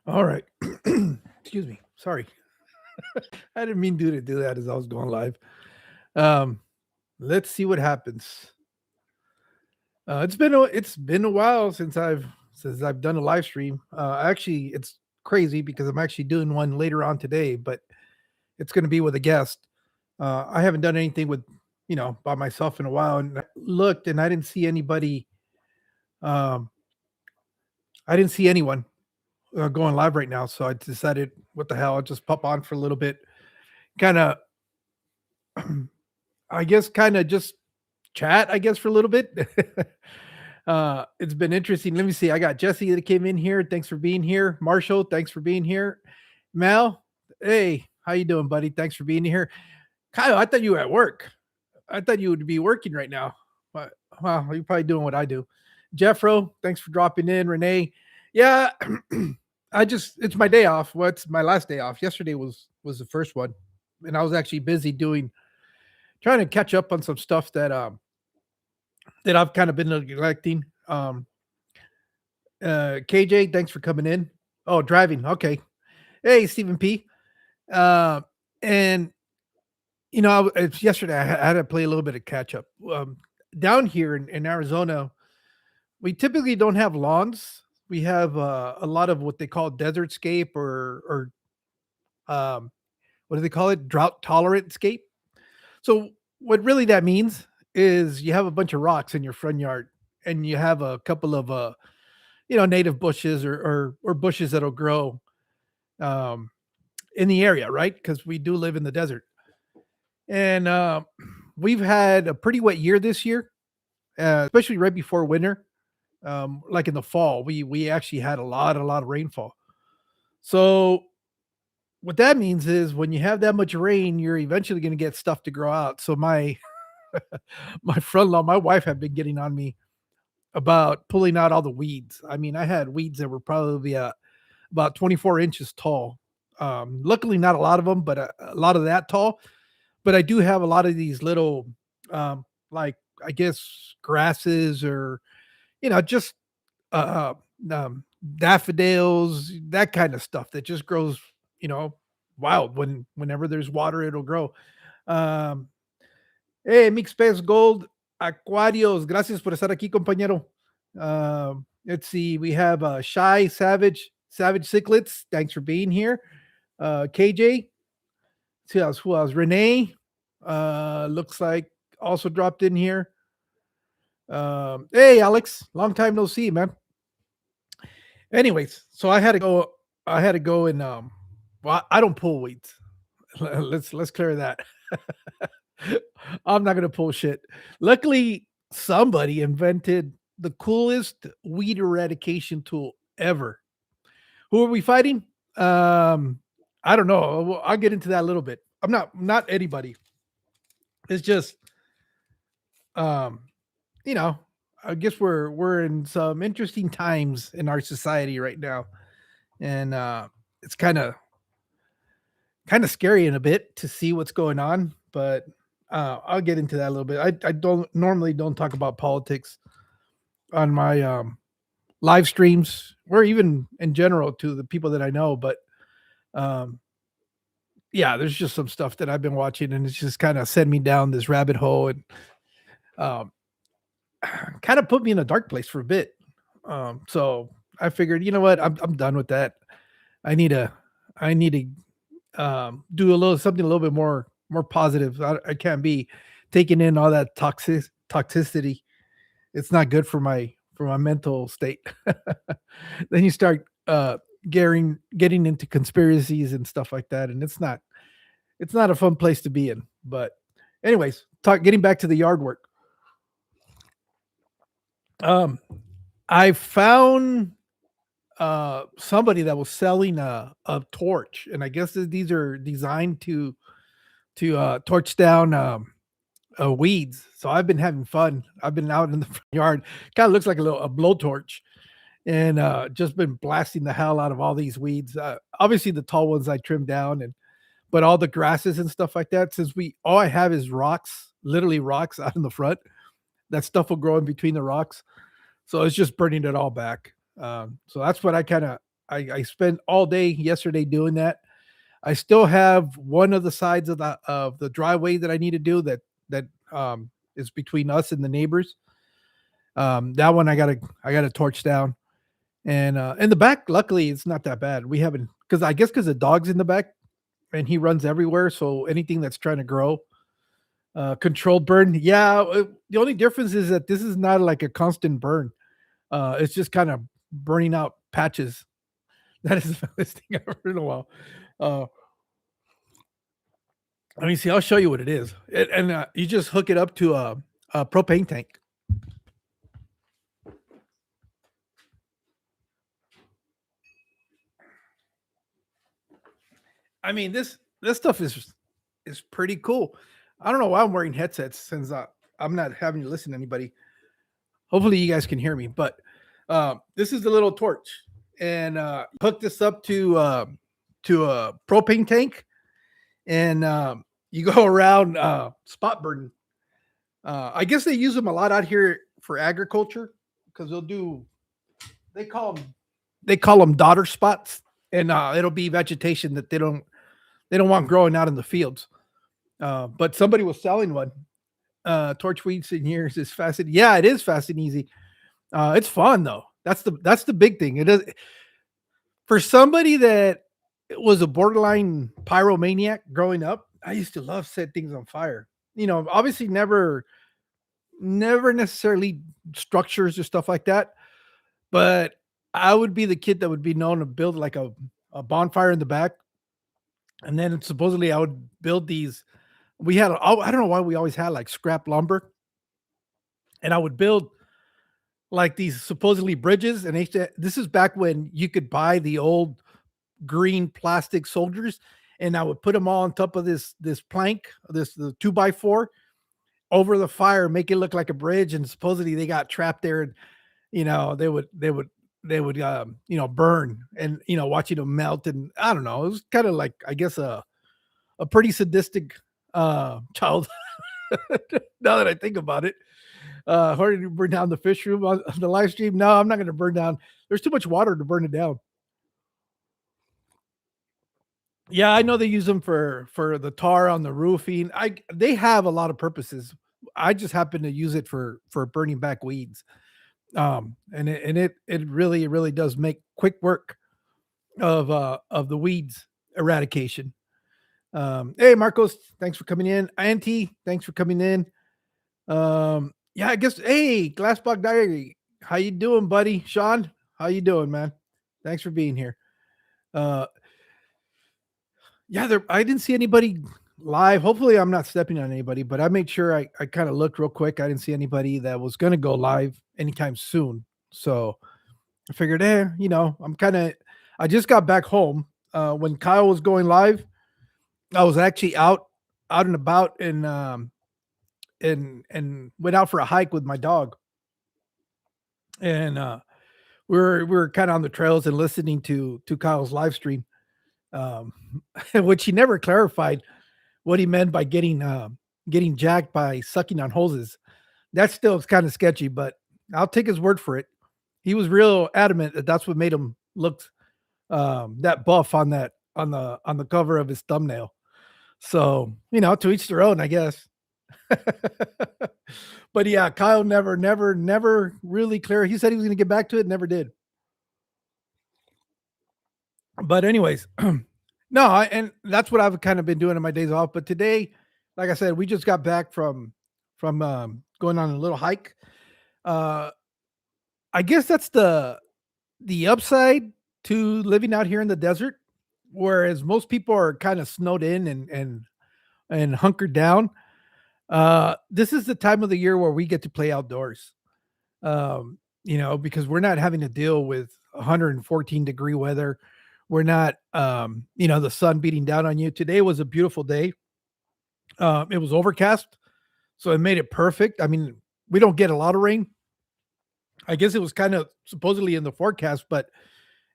All right. Excuse me. Sorry. I didn't mean to do that as I was going live. Um, let's see what happens. It's been a while since I've done a live stream. Actually, it's crazy because I'm actually doing one later on today, but it's going to be with a guest. I haven't done anything with by myself in a while, and I looked and I didn't see anybody. Um, I didn't see anyone going live right now, so I decided, what the hell? I'll just pop on for a little bit, kind of I guess kinda just chat, I guess, for a little bit. It's been interesting. Let me see. I got Jesse that came in here. Thanks for being here. Marshall, thanks for being here. Mel, hey, how you doing, buddy? Thanks for being here. Kyle, I thought you were at work. I thought you would be working right now, but well, you're probably doing what I do. Jeffro, thanks for dropping in. Renee, yeah, it's my day off. What's my last day off? Yesterday was the first one, and I was actually busy doing trying to catch up on some stuff that I've kind of been neglecting. KJ, thanks for coming in. Oh, driving. Okay. Hey, Stephen P. Uh, and it's yesterday. I had to play a little bit of catch up. Down here in Arizona, we typically don't have lawns. We have a lot of what they call desert scape or what do they call it? Drought tolerant scape. So what really that means is you have a bunch of rocks in your front yard, and you have a couple of native bushes or bushes that'll grow um in the area, right? Because we do live in the desert. And we've had a pretty wet year this year, especially right before winter. Like in the fall, we actually had a lot of rainfall. So what that means is when you have that much rain, you're eventually going to get stuff to grow out. So my my front lawn, my wife had been getting on me about pulling out all the weeds. I mean, I had weeds that were probably about 24 inches tall. Luckily, not a lot of them, but a lot of that tall. But I do have a lot of these little, like, I guess, grasses or, just uh, daffodils, that kind of stuff that just grows, you know, wild. Whenever there's water, it'll grow. Um, Hey, Mix Pez Gold, Aquarios, gracias por estar aquí, compañero. Let's see, we have Shy Savage Cichlets. Thanks for being here. KJ, who else? Renee, looks like also dropped in here. Hey, Alex, long time no see, man. Anyways, so I had to go. I had to go and well, I don't pull weeds. Let's clear that. I'm not gonna pull shit. Luckily, somebody invented the coolest weed eradication tool ever. Who are we fighting? I don't know. I'll get into that a little bit. I'm not anybody. It's just um, you know, I guess we're in some interesting times in our society right now, and it's kind of scary in a bit to see what's going on. But I'll get into that a little bit. I don't talk about politics on my live streams or even in general to the people that I know. But um, yeah, there's just some stuff that I've been watching, and it's just kind of sent me down this rabbit hole and um, kind of put me in a dark place for a bit. So I figured, you know what, I'm done with that. I need to I need to do a little something a little bit more positive. I can't be taking in all that toxicity. It's not good for my mental state. Then you start getting into conspiracies and stuff like that, and it's not a fun place to be in. But anyways, getting back to the yard work. Um, I found somebody that was selling a torch, and I guess that these are designed to torch down weeds. So I've been having fun. I've been out in the front yard. Kind of looks like a blowtorch, and just been blasting the hell out of all these weeds. Obviously, the tall ones I trimmed down, and but all the grasses and stuff like that. Since we all I have is rocks, literally rocks out in the front. That stuff will grow in between the rocks. So it's just burning it all back. So that's what I kind of. I spent all day yesterday doing that. I still have one of the sides of the driveway that I need to do that is between us and the neighbors. That one I gotta torch down. And in the back, luckily it's not that bad. We haven't because I guess because the dog's in the back and he runs everywhere. So anything that's trying to grow, controlled burn. Yeah, the only difference is that this is not like a constant burn. It's just kind of burning out patches. That is the best thing I've heard in a while. Uh, Let me see. I'll show you what it is. You just hook it up to a propane tank. I mean this stuff is pretty cool. I don't know why I'm wearing headsets since I'm not having to listen to anybody. Hopefully you guys can hear me, but this is the little torch, and hook this up to a propane tank, and you go around spot burning. I guess they use them a lot out here for agriculture because they call them daughter spots, and it'll be vegetation that they don't want growing out in the fields. But somebody was selling one. Torch weeds in here is fast. Yeah, it is fast and easy. It's fun though. That's the big thing. It is for somebody that was a borderline pyromaniac growing up. I used to love set things on fire. Obviously never necessarily structures or stuff like that. But I would be the kid that would be known to build like a bonfire in the back. And then supposedly I would build these. I don't know why we always had like scrap lumber. And I would build like these supposedly bridges. And this is back when you could buy the old green plastic soldiers. And I would put them all on top of this plank, the 2x4 over the fire, make it look like a bridge. And supposedly they got trapped there, and they would burn, and watching them melt. And I don't know, it was kind of like, I guess, a pretty sadistic child. Now that I think about it, how did you burn down the fish room on the live stream? No, I'm not going to burn down. There's too much water to burn it down. Yeah, I know they use them for the tar on the roofing. They have a lot of purposes. I just happen to use it for burning back weeds. And it really does make quick work of the weeds eradication. Hey Marcos, thanks for coming in. Auntie, thanks for coming in. Yeah, I guess, hey, Glassbog Diary, how you doing, buddy? Sean, how you doing, man? Thanks for being here. Uh yeah, I didn't see anybody live. Hopefully I'm not stepping on anybody, but I made sure I kind of looked real quick. I didn't see anybody that was gonna go live anytime soon. So I figured, I just got back home. When Kyle was going live, I was actually out and about, and went out for a hike with my dog. And we were kind of on the trails and listening to Kyle's live stream, um, which he never clarified what he meant by getting jacked by sucking on hoses. That still is kind of sketchy, but I'll take his word for it. He was real adamant that that's what made him look that buff on the cover of his thumbnail. So to each their own, I guess. But yeah, Kyle never really clear. He said he was going to get back to it, never did. But anyways, no, and that's what I've kind of been doing in my days off. But today, like I said, we just got back from going on a little hike. Uh, I guess that's the upside to living out here in the desert, whereas most people are kind of snowed in and hunkered down. This is the time of the year where we get to play outdoors. Because we're not having to deal with 114-degree weather. We're not, the sun beating down on you. Today was a beautiful day. It was overcast, so it made it perfect. I mean, we don't get a lot of rain. I guess it was kind of supposedly in the forecast, but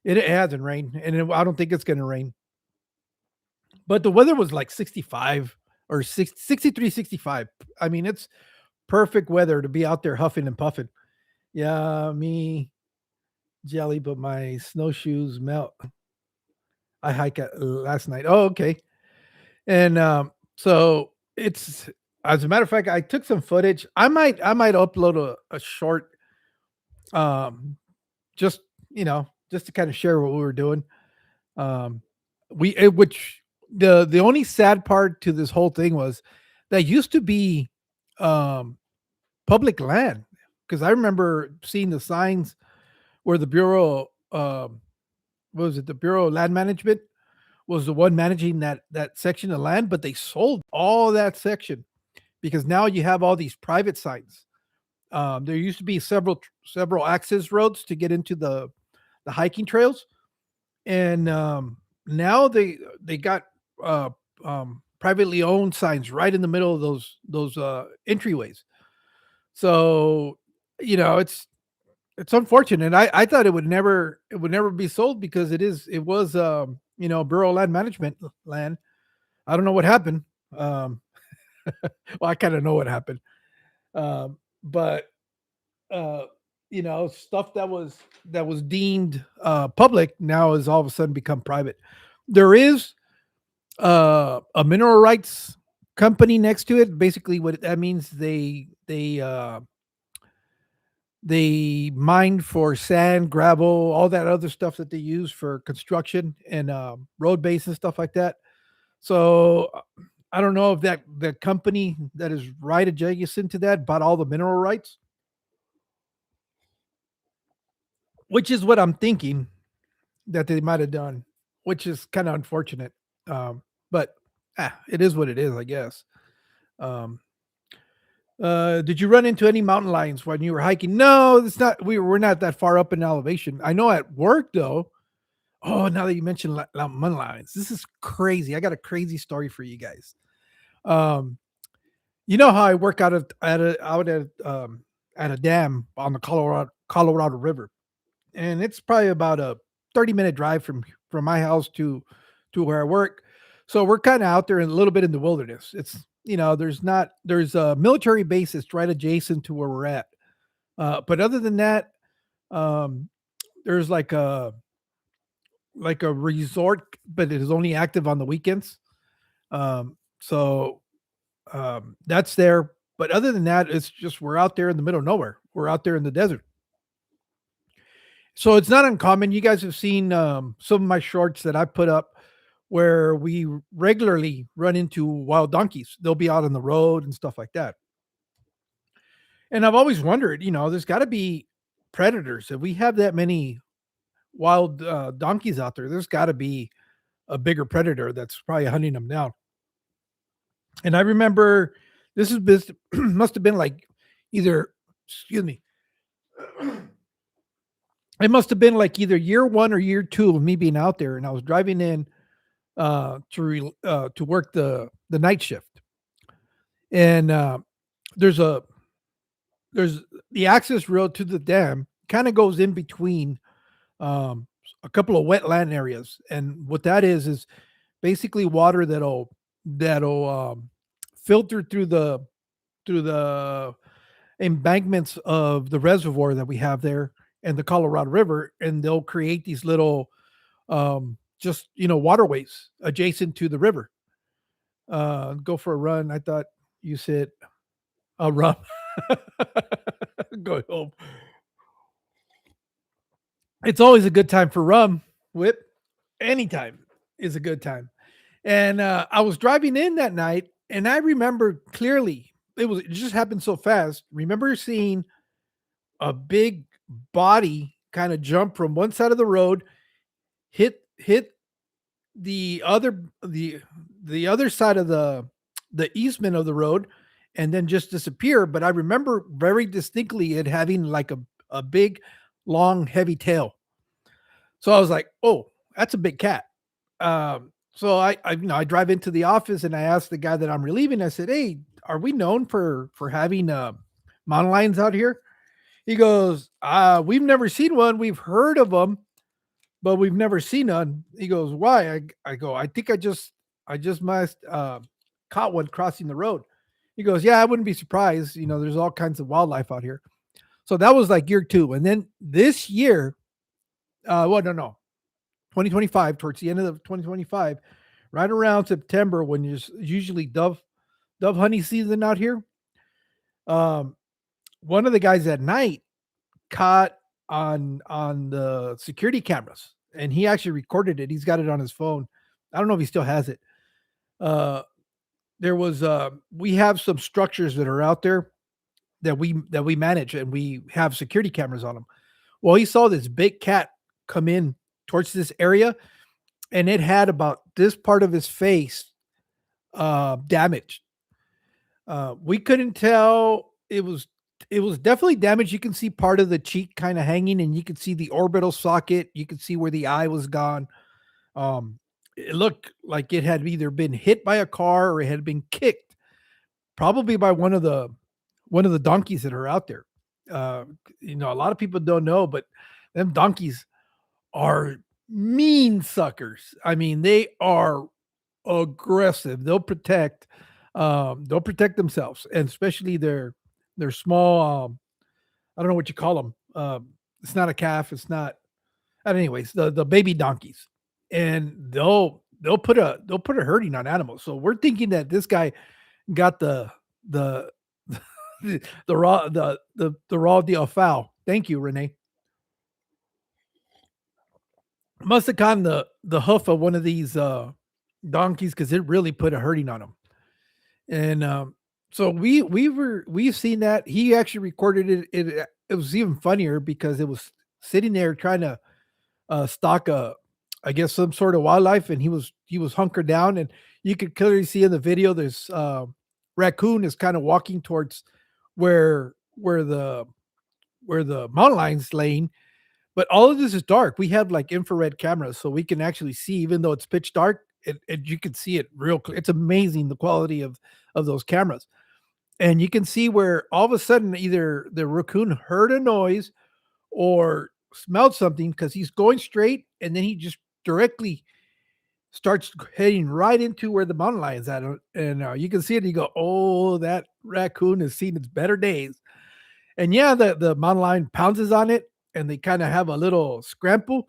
it hasn't rained, and I don't think it's going to rain. But the weather was like 65 or 63, 65. I mean, it's perfect weather to be out there huffing and puffing. Yeah, me. jelly, but my snowshoes melt. I hike at last night. Oh, okay. And so it's as a matter of fact, I took some footage. I might upload a short um just just to kind of share what we were doing. Um which the only sad part to this whole thing was that used to be um public land because I remember seeing the signs where the bureau what was it, the Bureau of Land Management was the one managing that section of land, but they sold all that section because now you have all these private sites. There used to be several access roads to get into the hiking trails, and now they got uh, privately owned signs right in the middle of those entryways. So it's unfortunate. I thought it would never be sold because it was Bureau of Land Management land. I don't know what happened. Um, well, I kind of know what happened. But uh, stuff that was deemed public now has all of a sudden become private. There is a mineral rights company next to it. Basically, what that means they mine for sand, gravel, all that other stuff that they use for construction and road base and stuff like that. So I don't know if that company that is right adjacent to that bought all the mineral rights, which is what I'm thinking that they might have done, which is kind of unfortunate. But it is what it is, I guess. Um, did you run into any mountain lions when you were hiking? No, it's not. We're not that far up in elevation. I know at work though. Oh, now that you mentioned mountain lions, this is crazy. I got a crazy story for you guys. Um, you know how I work out at a dam on the Colorado River, and it's probably about a 30-minute drive from my house to where I work. So we're kind of out there in a little bit in the wilderness. There's a military base that's right adjacent to where we're at. But other than that, um, there's like a resort, but it is only active on the weekends. So that's there. But other than that, it's just we're out there in the middle of nowhere. We're out there in the desert. So it's not uncommon. You guys have seen some of my shorts that I put up where we regularly run into wild donkeys. They'll be out on the road and stuff like that. And I've always wondered, there's got to be predators. If we have that many wild donkeys out there, there's got to be a bigger predator that's probably hunting them down. And I remember this must have been like either, excuse me, it must have been like either year one or year two of me being out there, and I was driving in to work the night shift, and there's a there's the access road to the dam kind of goes in between um, a couple of wetland areas, and what that is basically water that'll filter through the embankments of the reservoir that we have there and the Colorado River, and they'll create these little just waterways adjacent to the river. Go for a run. I thought you said a run. Go home. It's always a good time for rum. Whip anytime is a good time. And I was driving in that night, and I remember clearly it just happened so fast. Remember seeing a big body kind of jump from one side of the road, hit the other side of the easement of the road, and then just disappear. But I remember very distinctly it having like a big, long, heavy tail. So I was like, "Oh, that's a big cat." So I drive into the office and I asked the guy that I'm relieving. I said, "Hey, are we known for having mountain lions out here?" He goes, we've never seen one. We've heard of them, but we've never seen none." He goes, "Why?" I go, "I think I just must caught one crossing the road." He goes, "Yeah, I wouldn't be surprised. There's all kinds of wildlife out here." So that was like year two. And then this year, Well, no, 2025, towards the end of 2025, right around September when there's usually dove hunting season out here. Um, one of the guys at night caught on the security cameras, and he actually recorded it. He's got it on his phone. I don't know if he still has it. Uh, there was we have some structures that are out there that we manage, and we have security cameras on them. Well, he saw this big cat come in towards this area, and it had about this part of his face damaged. We couldn't tell. It was definitely damaged. You can see part of the cheek kind of hanging, and you can see the orbital socket. You can see where the eye was gone. It looked like it had either been hit by a car or it had been kicked, probably by one of the donkeys that are out there. Uh, a lot of people don't know, but them donkeys are mean suckers. I mean, they are aggressive. They'll protect themselves, and especially their small. I don't know what you call them. It's not a calf. It's not. And anyways, the baby donkeys, and they'll put a hurting on animals. So we're thinking that this guy got the the raw deal foul. Thank you, Renee. Must have gotten the hoof of one of these donkeys because it really put a hurting on him. And so we've seen that. He actually recorded it. It was even funnier because it was sitting there trying to stalk I guess some sort of wildlife, and he was hunkered down, and you could clearly see in the video there's raccoon is kind of walking towards where where the where the mountain lion's laying. But all of this is dark. We have like infrared cameras, so we can actually see, even though it's pitch dark, you can see it real clear. It's amazing the quality of those cameras. And you can see where all of a sudden either the raccoon heard a noise or smelled something because he's going straight, and then he just directly starts heading right into where the mountain lion's at. And you can see it. And you go, oh, that raccoon has seen its better days. And yeah, the mountain lion pounces on it, and they kind of have a little scramble,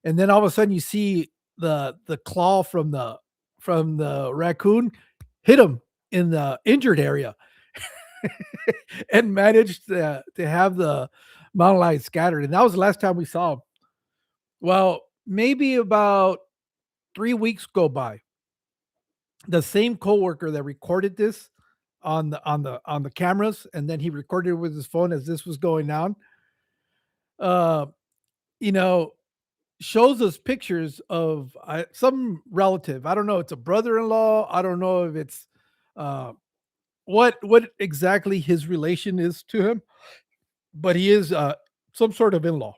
and then all of a sudden you see the claw from the raccoon hit him in the injured area, and managed to have the mountain lion scattered. And that was the last time we saw him. Well, maybe about 3 weeks go by. The same coworker that recorded this on the cameras, and then he recorded it with his phone as this was going down. Uh, you know, shows us pictures of some relative. I don't know. It's a brother-in-law. I don't know if it's uh, what exactly his relation is to him, but he is some sort of in-law.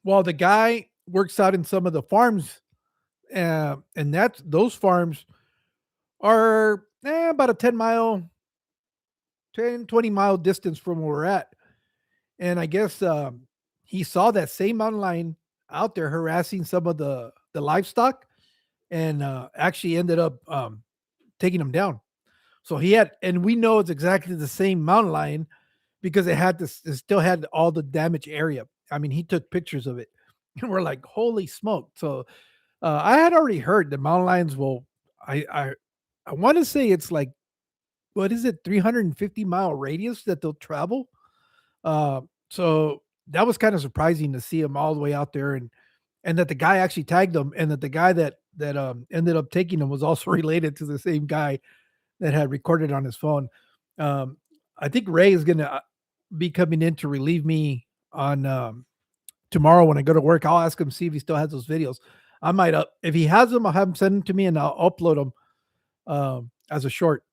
Well, the guy works out in some of the farms, and those farms are about a 10-20 mile distance from where we're at. And I guess he saw that same mountain lion out there harassing some of the livestock, and actually ended up taking him down. So and we know it's exactly the same mountain lion because it still had all the damaged area. I mean, he took pictures of it, and we're like, holy smoke! So I had already heard that mountain lions will. I want to say it's like, what is it, 350-mile radius that they'll travel. So that was kind of surprising to see him all the way out there, and that the guy actually tagged him, and that the guy that ended up taking him was also related to the same guy that had recorded on his phone. I think Ray is gonna be coming in to relieve me on tomorrow when I go to work. I'll ask him, see if he still has those videos. I might if he has them, I'll have him send them to me, and I'll upload them as a short.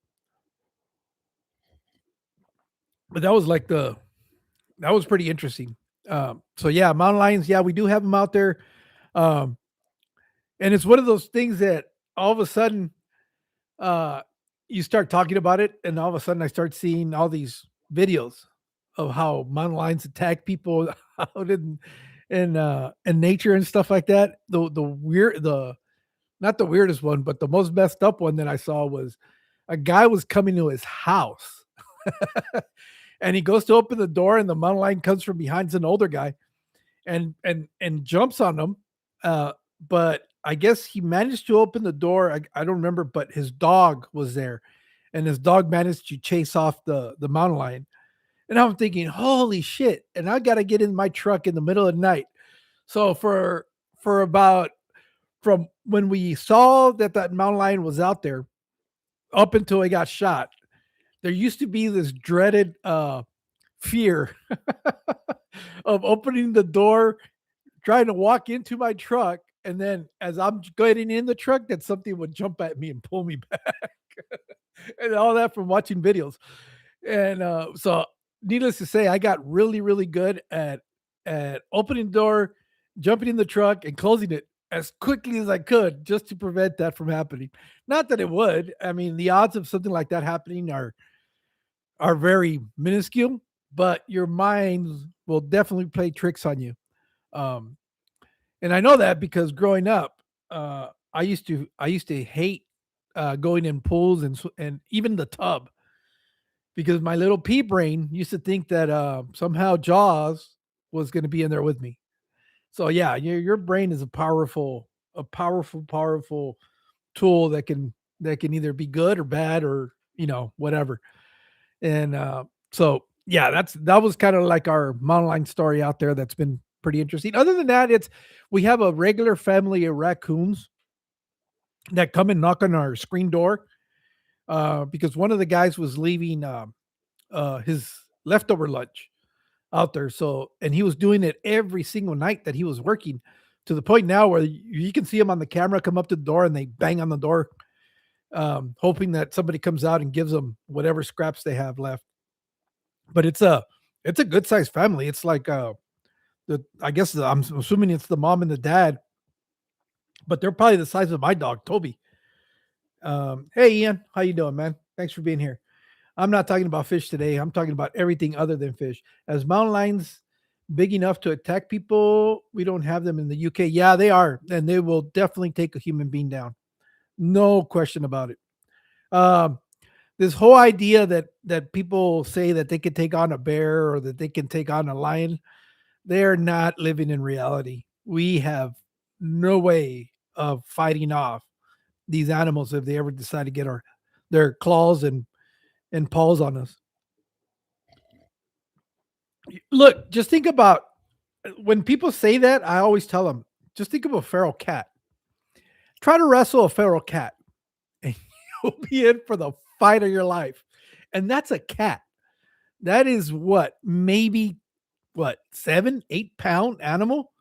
But that was pretty interesting. So yeah, mountain lions. Yeah, we do have them out there, um, and it's one of those things that all of a sudden uh, you start talking about it, and all of a sudden I start seeing all these videos of how mountain lions attack people out in nature and stuff like that. The not the weirdest one, but the most messed up one that I saw was a guy was coming to his house. And he goes to open the door, and the mountain lion comes from behind. It's an older guy, and jumps on them. Uh, but I guess he managed to open the door. I don't remember, but his dog was there, and his dog managed to chase off the mountain lion. And I'm thinking, holy shit! And I got to get in my truck in the middle of the night. So for about from when we saw that that mountain lion was out there up until he got shot, there used to be this dreaded fear of opening the door, trying to walk into my truck, and then as I'm getting in the truck, that something would jump at me and pull me back, and all that from watching videos. And so, needless to say, I got really, really good at opening the door, jumping in the truck, and closing it as quickly as I could, just to prevent that from happening. Not that it would. I mean, the odds of something like that happening are very minuscule, but your mind will definitely play tricks on you. Um, and I know that because growing up, I used to hate going in pools and even the tub because my little pea brain used to think that somehow Jaws was going to be in there with me. So yeah, your brain is a powerful tool that can either be good or bad or whatever. And so yeah, that was kind of like our mountain lion story out there. That's been pretty interesting. Other than that, it's we have a regular family of raccoons that come and knock on our screen door because one of the guys was leaving his leftover lunch out there. So, and he was doing it every single night that he was working to the point now where you can see him on the camera come up to the door and they bang on the door, hoping that somebody comes out and gives them whatever scraps they have left. But it's a good sized family. It's like I guess I'm assuming it's the mom and the dad, but they're probably the size of my dog, Toby. Hey Ian, how you doing, man? Thanks for being here. I'm not talking about fish today. I'm talking about everything other than fish. As mountain lions big enough to attack people, we don't have them in the UK. Yeah, they are, and they will definitely take a human being down. No question about it. Um, this whole idea that people say that they can take on a bear or that they can take on a lion, they're not living in reality. We have no way of fighting off these animals if they ever decide to get their claws and paws on us. Look, just think about when people say that, I always tell them, just think of a feral cat. Try to wrestle a feral cat, and you'll be in for the fight of your life. And that's a cat. That is what, maybe what, 7, 8 pound animal?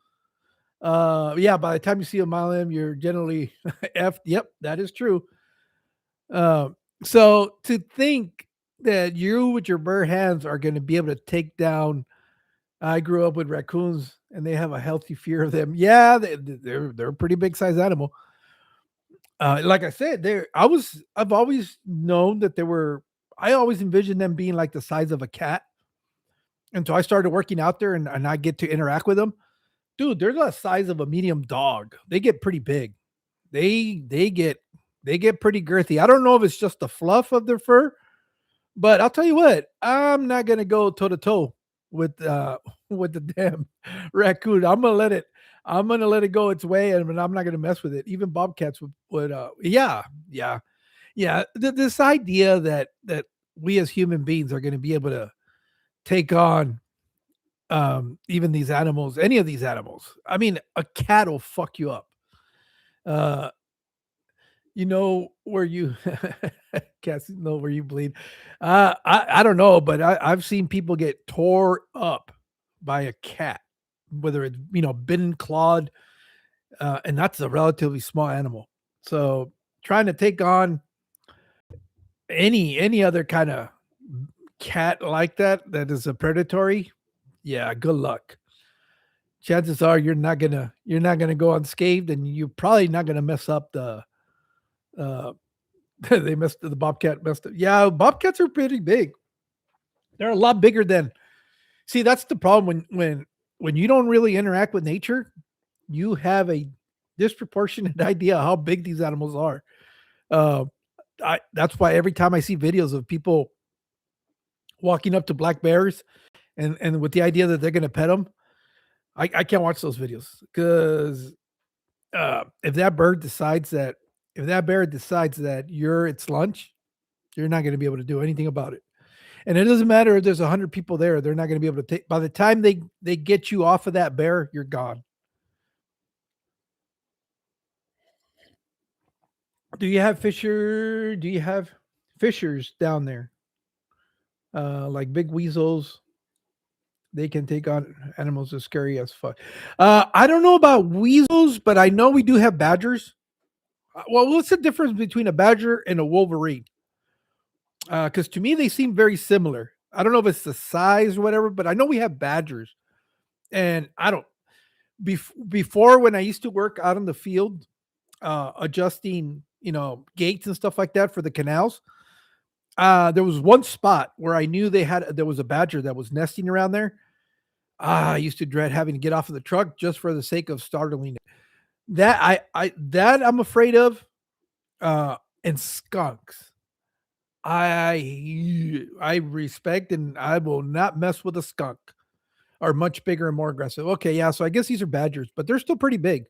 Yeah, by the time you see a mile in, you're generally F. Yep, that is true. Uh, so to think that you with your bare hands are going to be able to take down. I grew up with raccoons, and they have a healthy fear of them. Yeah, they're a pretty big size animal. Like I said, I've always known that they were. I always envisioned them being like the size of a cat until I started working out there and I get to interact with them. Dude, they're the size of a medium dog. They get pretty big. They get pretty girthy. I don't know if it's just the fluff of their fur, but I'll tell you what, I'm not gonna go toe to toe with with the damn raccoon. I'm gonna let it go its way, and I'm not gonna mess with it. Even bobcats would yeah, yeah, yeah. This idea that we as human beings are gonna be able to take on even these animals, any of these animals. I mean, a cat will fuck you up. Uh you know where you cats know where you bleed. I don't know, but I've seen people get tore up by a cat, whether it's bitten, clawed, and that's a relatively small animal. So trying to take on any other kind of cat like that is a predatory, yeah, good luck. Chances are you're not gonna go unscathed, and you're probably not gonna mess up uh the bobcat messed up. Yeah, bobcats are pretty big. They're a lot bigger than. See, that's the problem when you don't really interact with nature, you have a disproportionate idea how big these animals are. Uh, that's why every time I see videos of people walking up to black bears and with the idea that they're going to pet them, I can't watch those videos because if that bird decides that if that bear decides that you're its lunch, you're not going to be able to do anything about it. And it doesn't matter if there's 100 people there; they're not going to be able to take. By the time they get you off of that bear, you're gone. Do you have Fisher? Do you have Fishers down there? Like big weasels, they can take on animals as scary as fuck. I don't know about weasels, but I know we do have badgers. Well, what's the difference between a badger and a wolverine? Because to me, they seem very similar. I don't know if it's the size or whatever, but I know we have badgers, and I don't. Before when I used to work out in the field, adjusting, gates and stuff like that for the canals. There was one spot where I knew there was a badger that was nesting around there. I used to dread having to get off of the truck just for the sake of startling it. That I'm afraid of. And skunks. I respect and I will not mess with a skunk. Are much bigger and more aggressive. Okay, yeah. So I guess these are badgers, but they're still pretty big.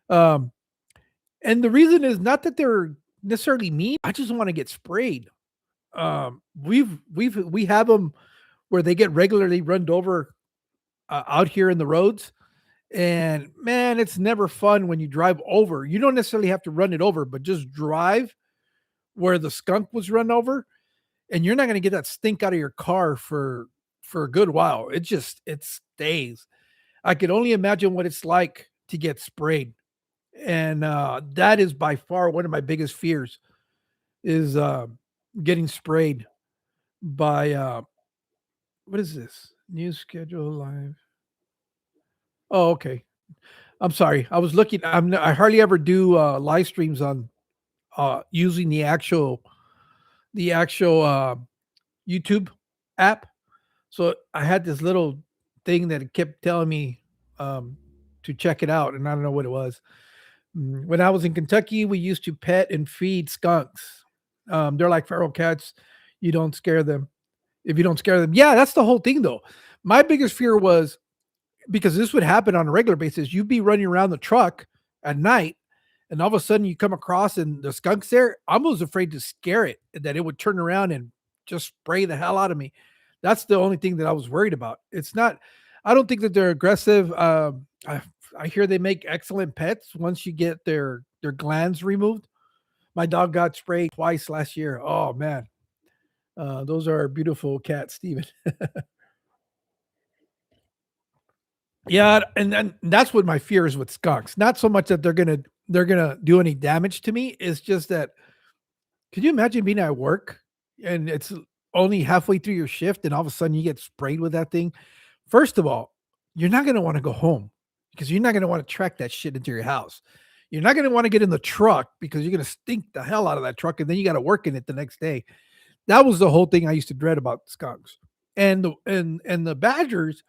Um, and the reason is not that they're necessarily mean. I just want to get sprayed. We have them where they get regularly run over out here in the roads. And man, it's never fun when you drive over. You don't necessarily have to run it over, but just drive where the skunk was run over, and you're not going to get that stink out of your car for a good while. It stays. I could only imagine what it's like to get sprayed, and that is by far one of my biggest fears is getting sprayed by what is this news schedule live? Oh, okay. I'm sorry. I was looking. I hardly ever do live streams on using the actual YouTube app. So I had this little thing that it kept telling me um, to check it out, and I don't know what it was. When I was in Kentucky, we used to pet and feed skunks. They're like feral cats. You don't scare them. If you don't scare them, yeah, that's the whole thing, though. My biggest fear was because this would happen on a regular basis. You'd be running around the truck at night, and all of a sudden you come across and the skunk's there. I was afraid to scare it, that it would turn around and just spray the hell out of me. That's the only thing that I was worried about. It's not. I don't think that they're aggressive. I hear they make excellent pets once you get their glands removed. My dog got sprayed twice last year. Oh man, those are beautiful cats, Steven. Yeah, and then that's what my fear is with skunks. Not so much that they're gonna do any damage to me. It's just that could you imagine being at work and it's only halfway through your shift and all of a sudden you get sprayed with that thing? First of all, you're not gonna want to go home because you're not gonna want to track that shit into your house. You're not gonna want to get in the truck because you're gonna stink the hell out of that truck and then you got to work in it the next day. That was the whole thing I used to dread about skunks. And the badgers,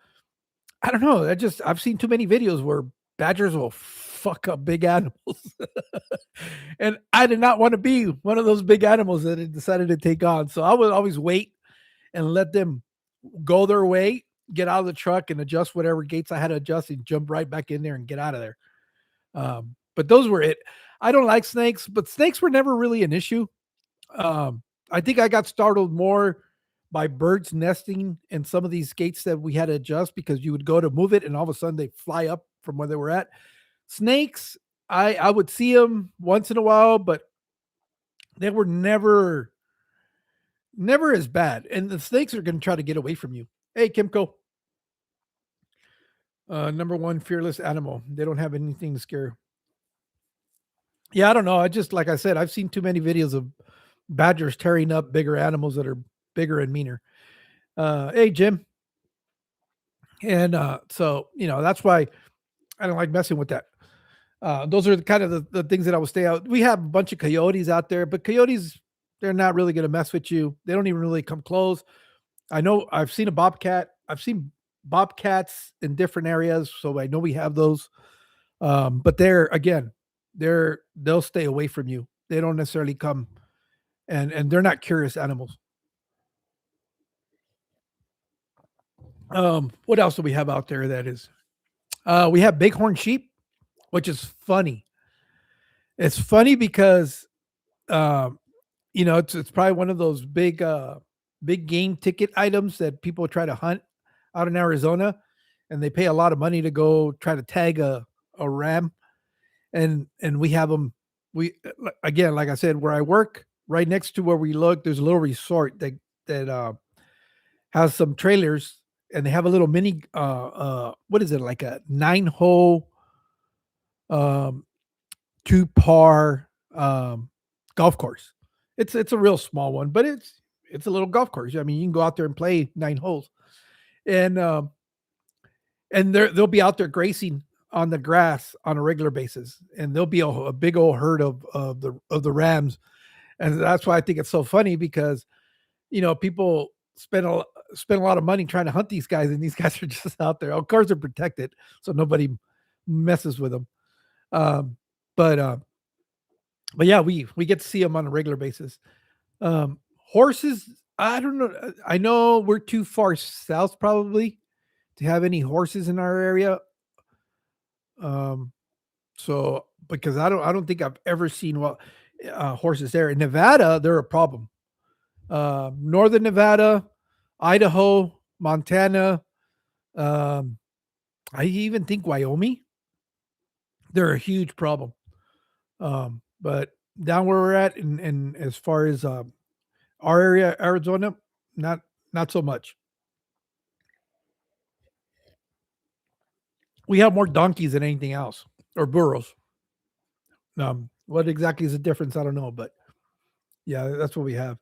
I don't know. I've seen too many videos where badgers will fuck up big animals. And I did not want to be one of those big animals that it decided to take on. So I would always wait and let them go their way, get out of the truck and adjust whatever gates I had to adjust and jump right back in there and get out of there. But those were it. I don't like snakes, but snakes were never really an issue. Um, I think I got startled more by birds nesting in some of these gates that we had to adjust because you would go to move it and all of a sudden they fly up from where they were at. Snakes, I would see them once in a while, but they were never as bad. And the snakes are going to try to get away from you. Hey, Kimco, number one fearless animal. They don't have anything to scare. Yeah, I don't know. I just like I said, I've seen too many videos of badgers tearing up bigger animals that are bigger and meaner. Hey, Jim. And so, that's why I don't like messing with that. Those are kind of the things that I will stay out. We have a bunch of coyotes out there, but coyotes, they're not really going to mess with you. They don't even really come close. I know I've seen a bobcat. I've seen bobcats in different areas, so I know we have those. But they'll stay away from you. They don't necessarily come, and they're not curious animals. What else do we have out there that is? We have bighorn sheep, which is funny. It's funny because um, it's probably one of those big game ticket items that people try to hunt out in Arizona, and they pay a lot of money to go try to tag a ram, and we have them. Again, like I said, where I work, right next to where we look, there's a little resort that has some trailers, and they have a little mini what is it, like a 9-hole um 2 par golf course. It's a real small one, but it's a little golf course. I mean, you can go out there and play 9 holes, and they'll be out there gracing on the grass on a regular basis, and there'll be a big old herd of the rams, and that's why I think it's so funny because people spend a lot of money trying to hunt these guys, and these guys are just out there. Of course, they're protected, so nobody messes with them. Um, but yeah, we get to see them on a regular basis. Horses, I don't know. I know we're too far south probably to have any horses in our area. Um, so because I don't think I've ever seen horses there. In Nevada, they're a problem. Northern Nevada, Idaho, Montana, um, I even think Wyoming, they're a huge problem. But down where we're at, and as far as our area, Arizona, not not so much. We have more donkeys than anything else, or burros. What exactly is the difference? I don't know, but yeah, that's what we have.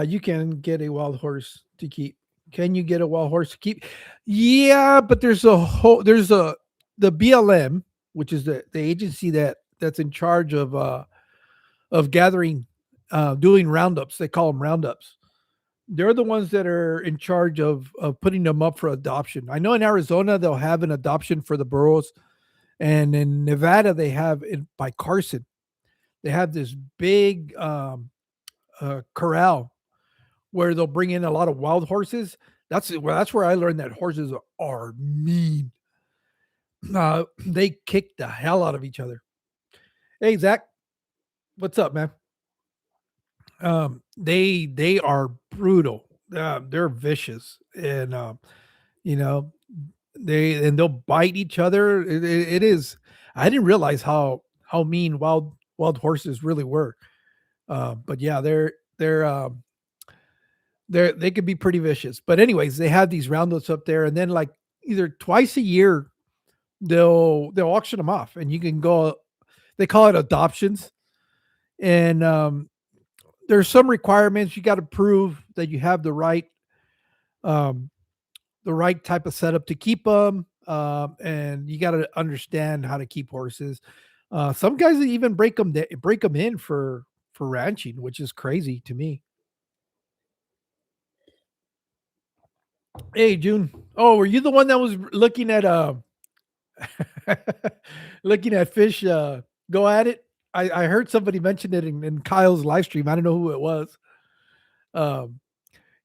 You can get a wild horse to keep. Can you get a wild horse to keep? Yeah, but there's the BLM, which is the agency that's in charge of gathering, doing roundups. They call them roundups. They're the ones that are in charge of putting them up for adoption. I know in Arizona they'll have an adoption for the burros, and in Nevada they have it by Carson. They have this big corral where they'll bring in a lot of wild horses. That's where I learned that horses are mean. They kick the hell out of each other. Hey Zach, what's up, man? They are brutal. They're vicious, and you know they'll bite each other. It is. I didn't realize how mean wild horses really were. But yeah, they could be pretty vicious. But anyways, they have these roundups up there, and then like either twice a year they'll auction them off, and you can go. They call it adoptions, and there's some requirements. You got to prove that you have um, the right type of setup to keep them, and you got to understand how to keep horses. Some guys even break them in for ranching, which is crazy to me. Hey, June. Oh, were you the one that was looking at looking at fish go at it? I heard somebody mention it in Kyle's live stream. I don't know who it was. Um,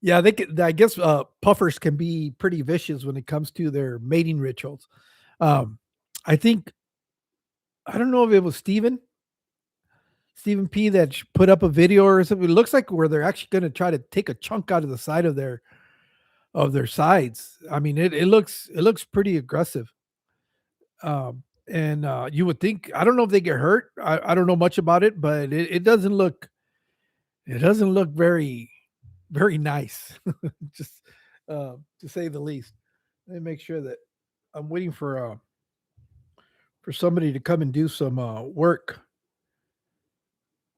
yeah, they could, I guess puffers can be pretty vicious when it comes to their mating rituals. Um, I think I don't know if it was Stephen P that put up a video or something. It looks like where they're actually going to try to take a chunk out of the side of their sides. I mean, it looks pretty aggressive. And you would think, I don't know if they get hurt. I don't know much about it, but it doesn't look very very nice, just to say the least. Let me make sure that I'm waiting for somebody to come and do some work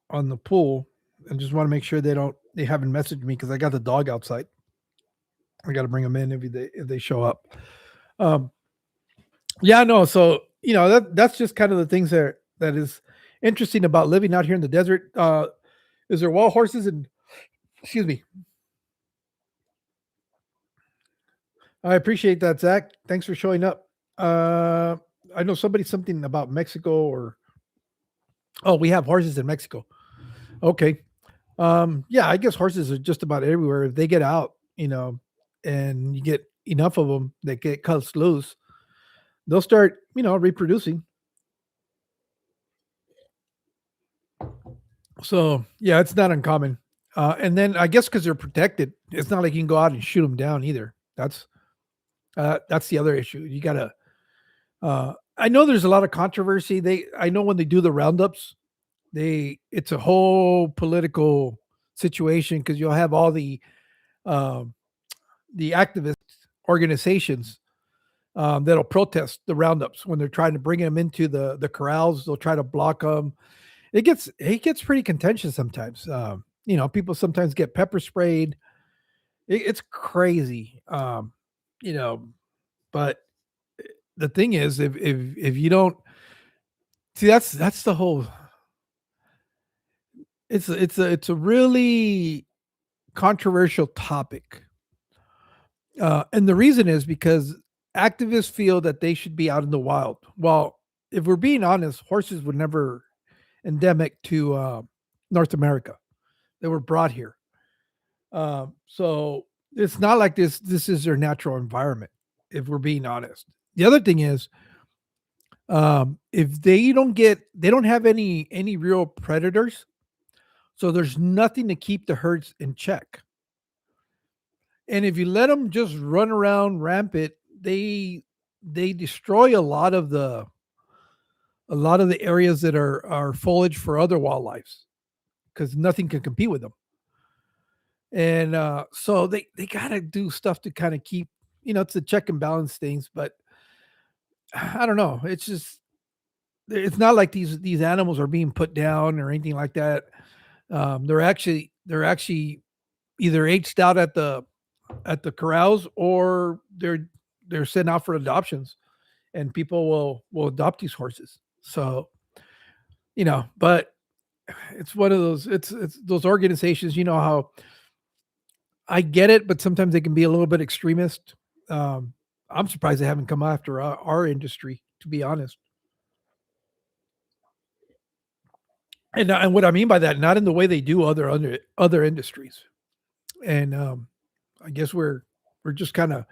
on the pool, and just want to make sure they haven't messaged me because I got the dog outside. I got to bring them in if they show up. Um, yeah, no. So that's just kind of the things that is interesting about living out here in the desert. Is there wild horses and excuse me? I appreciate that, Zach. Thanks for showing up. Uh, I know something about Mexico or oh, we have horses in Mexico. Okay. Yeah, I guess horses are just about everywhere. If they get out, and you get enough of them that get cuts loose, they'll start, reproducing. So yeah, it's not uncommon. And then I guess because they're protected, it's not like you can go out and shoot them down either. That's the other issue. You gotta. I know there's a lot of controversy. I know when they do the roundups, it's a whole political situation because you'll have all um, the activist organizations that'll protest the roundups when they're trying to bring them into the corrals. They'll try to block them. It gets pretty contentious sometimes. People sometimes get pepper sprayed. It's crazy. You know, but the thing is, if you don't see, that's the whole. It's a really controversial topic, and the reason is because activists feel that they should be out in the wild. Well, if we're being honest, horses were never endemic to North America. They were brought here. So it's not like this is their natural environment, if we're being honest. The other thing is, if they don't have any real predators, so there's nothing to keep the herds in check. And if you let them just run around rampant, they destroy a lot of the areas that are foliage for other wildlife because nothing can compete with them. And so they gotta do stuff to kind of keep, it's a check and balance things. But I don't know. It's not like these animals are being put down or anything like that. They're actually either aged out at the corrals, or they're sent out for adoptions, and people will adopt these horses. So but it's one of those. It's those organizations. You know how I get it, but sometimes they can be a little bit extremist. Um, I'm surprised they haven't come after our industry, to be honest. And what I mean by that, not in the way they do other industries. And I guess we're just kind of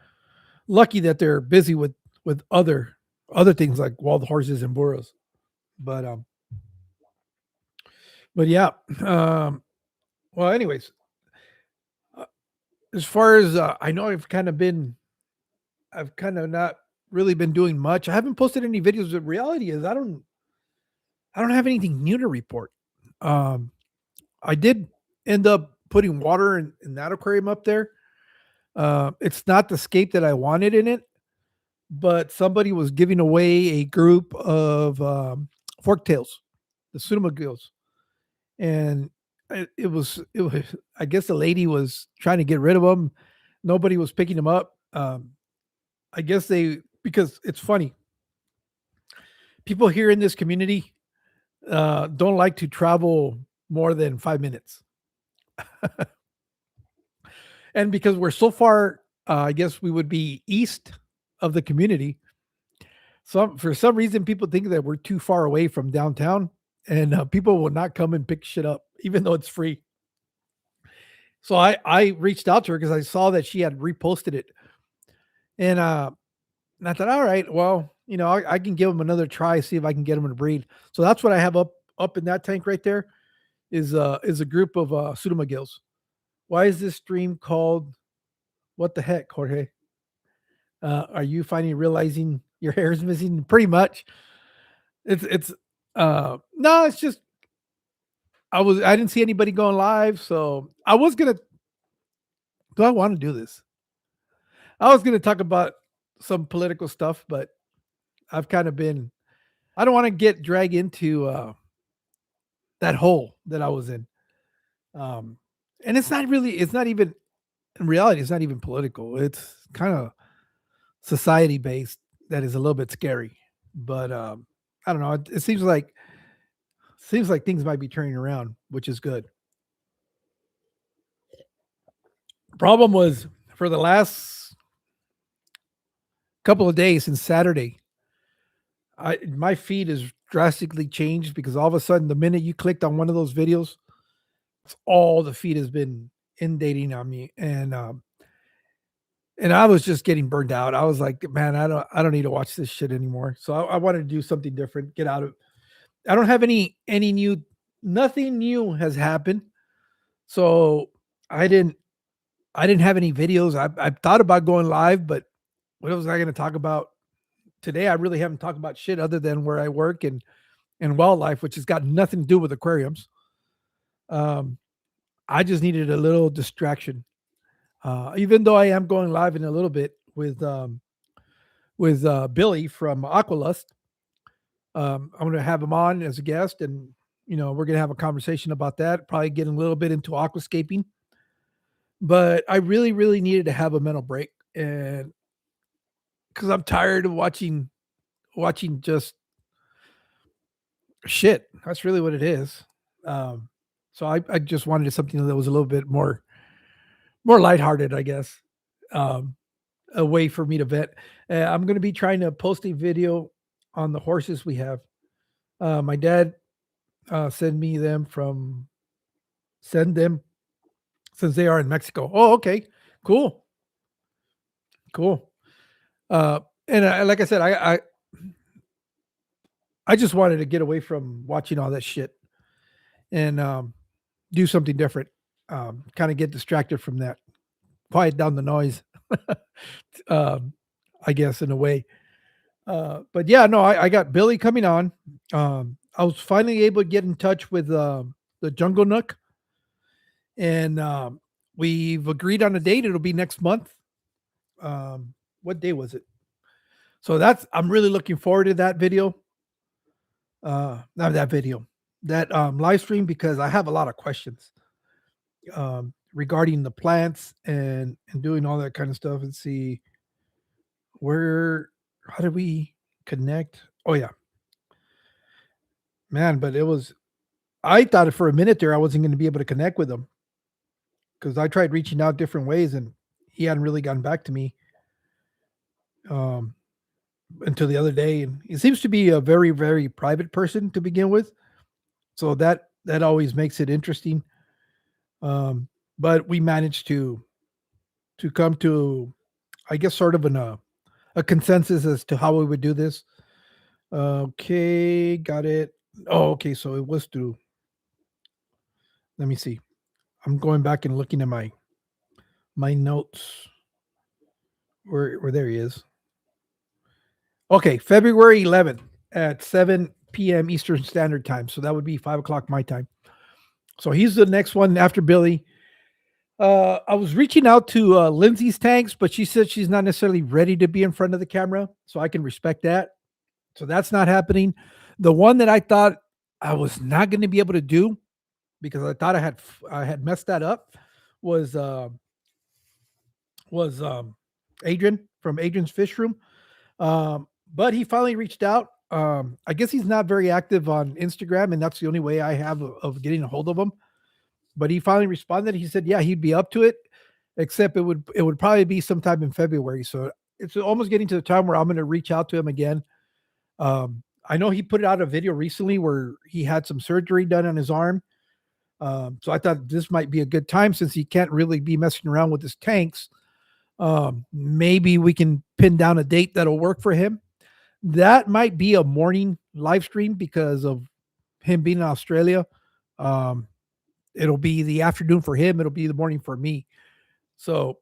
lucky that they're busy with other things like wild horses and burros. But but yeah. Um, well, anyways, uh, as far as I know, I've kind of not really been doing much. I haven't posted any videos. The reality is, I don't have anything new to report. Um, I did end up putting water in that aquarium up there. It's not the scape that I wanted in it, but somebody was giving away a group of forktails, the Sunuma gills, and it was. I guess the lady was trying to get rid of them. Nobody was picking them up. I guess because it's funny. People here in this community don't like to travel more than 5 minutes, and because we're so far, I guess we would be east of the community. For some reason, people think that we're too far away from downtown, and people will not come and pick shit up, even though it's free. So I reached out to her because I saw that she had reposted it, and I thought, all right, well, I can give them another try, see if I can get them to breed. So that's what I have up in that tank right there is a group of Pseudomagills. Why is this stream called what the heck, Jorge? Are you finally realizing your hair is missing? Pretty much. It's no, it's just I didn't see anybody going live, so I was gonna do I want to do this? I was gonna talk about some political stuff, but I've kind of been I don't want to get dragged into that hole that I was in. Um and it's not even in reality, it's not even political. It's kind of society based that is a little bit scary. But I don't know. It seems like things might be turning around, which is good. Problem was for the last couple of days since Saturday, my feed is drastically changed because all of a sudden, the minute you clicked on one of those videos, it's, all the feed has been inundating on me, and, and I was just getting burned out. I was like, man, I don't need to watch this shit anymore. So I wanted to do something different, get out of. I don't have any new. Nothing new has happened. So I didn't I didn't have any videos. I thought about going live, but what was I going to talk about today? I really haven't talked about shit other than where I work and wildlife, which has got nothing to do with aquariums. Um, I just needed a little distraction. Even though I am going live in a little bit with Billy from Aqualust. I'm going to have him on as a guest, and we're going to have a conversation about that. Probably getting a little bit into aquascaping, but I really, really needed to have a mental break, and because I'm tired of watching just shit. That's really what it is. Um, so I just wanted something that was a little bit more lighthearted, I guess. Um, a way for me to vet. I'm going to be trying to post a video on the horses we have. My dad send me them from send them since they are in Mexico. Oh, okay, cool, cool. Uh, and like I said, I just wanted to get away from watching all that shit and do something different. Kind of get distracted from that, quiet down the noise. um, I guess in a way. But yeah, no, I got Billy coming on. I was finally able to get in touch with the Jungle Nook, and we've agreed on a date. It'll be next month. What day was it? So I'm really looking forward to that video. Not that video, that live stream, because I have a lot of questions regarding the plants and doing all that kind of stuff. And see where how did we connect? Oh yeah, man. But it was I thought for a minute there I wasn't going to be able to connect with him because I tried reaching out different ways and he hadn't really gotten back to me um, until the other day. And he seems to be a very, very private person to begin with, so that always makes it interesting. Um, but we managed to come to, I guess, sort of a consensus as to how we would do this. Okay, got it. Oh, okay. So it was through. Let me see. I'm going back and looking at my notes. Where there he is. Okay, February 11th at 7 p.m. Eastern Standard Time. So that would be 5 o'clock my time. So he's the next one after Billy. I was reaching out to Lindsay's tanks, but she said she's not necessarily ready to be in front of the camera. So I can respect that. So that's not happening. The one that I thought I was not going to be able to do because I thought I had messed that up was Adrian from Adrian's Fish Room. But he finally reached out. I guess he's not very active on Instagram, and that's the only way I have of getting a hold of him. But he finally responded. He said, "Yeah, he'd be up to it, except it would probably be sometime in February." So it's almost getting to the time where I'm going to reach out to him again. I know he put out a video recently where he had some surgery done on his arm. So I thought this might be a good time since he can't really be messing around with his tanks. Maybe we can pin down a date that'll work for him. That might be a morning live stream because of him being in Australia. Um, it'll be the afternoon for him. It'll be the morning for me. So